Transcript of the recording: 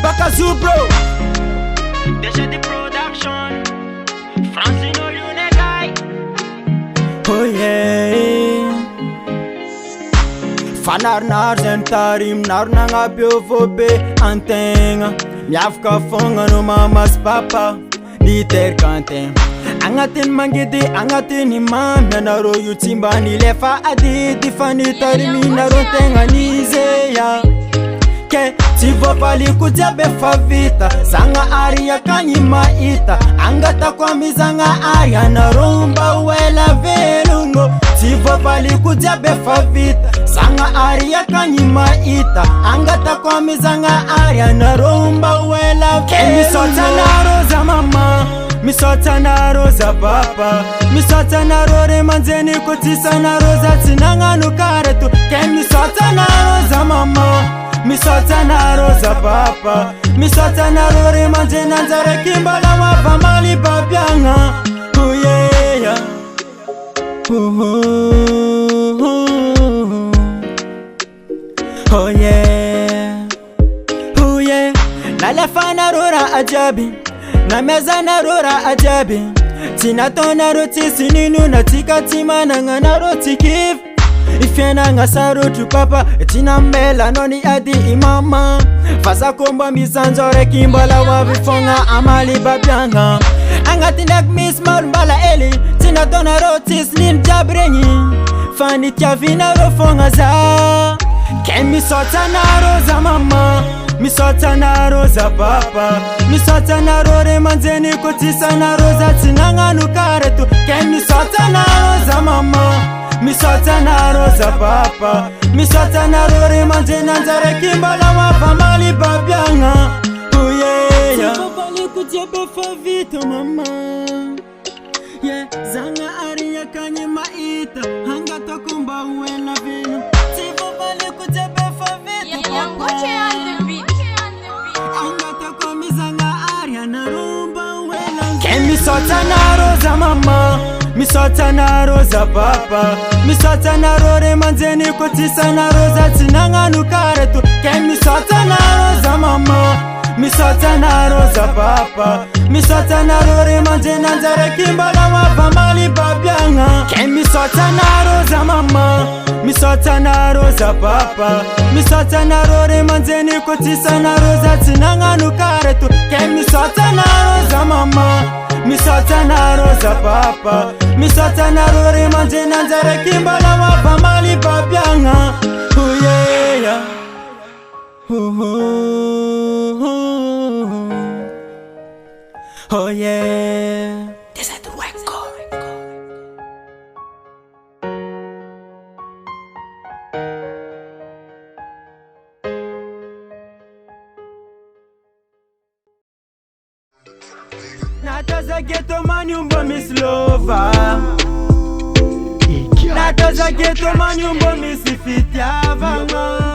Bakazu bro. Déjà des production Francino Lunegai. Oh yeah. Fanarnar zentarim narnanga biovobe antenga. Miafka fonga no mamas papa ni terkante. Angatin mangidi angatin imam yanaro yutimba ni lefa adidi fanitari minaro tenga nizeya. Ke tivo pali kujabe favita sanga aria kanyima ita angata kwa mizanga aria na rumba wela velungo. Tivo pali kujabe favita sanga aria kanyima ita angata kwa mizanga aria na rumba wela velungo. Ke misota na roza mama misota na roza papa misota na rore manzeni kutisa na roza tinanga nukaretu. Ke misota na roza mama misota na roza papa misota na rore manzena nzare kimbala mavamali babyanga. Oh yeah. Oh yeah. Oh yeah. Nalefa na rora ajabi na meza na rora ajabi tinato na roti sininu na tikatima na ngana roti kiv. Ifyena nga sarutu papa tina mbela noni adi imama fasa komba misanzore kimbala wavifonga amali babyanga. Angatindak miss marumbala eli tina dona rotis nin jabrenyi fani tiavina rofonga za. Ke misota na roza mama misota na roza papa misota na rore manzeni kutisa na roza tinanga nukaretu. Ke misota na roza mama misota na roza papa misota na rore manzena nzare kimbala mavamali babyanga. Oh yeah. Tivopali kujebe favito mama. Yeah, zanga aria kanyima ita hangata kumba uena vino. Tivopali kujebe favito papa hangata kwa mizanga aria na rumba uena. Ke misota na roza mama misota na roza papa misota na rore manzeni kutisa na roza tinanga nukaretu. Ke misota na roza mama misota na roza papa misota na rore manzena nzare kimbala mavamali babyanga. Ke misota na roza mama misota na roza papa misota na rore manzeni kutisa na roza tinanga nukaretu. Ke misota na roza mama misota na roza papa misota na rore manzena nzare kimbala mavamali babyanga. Oh yeah. Oh yeah. This is the record. Nataza ghetto manyumba mislova. Nataza ghetto manyumba misifitiavanga.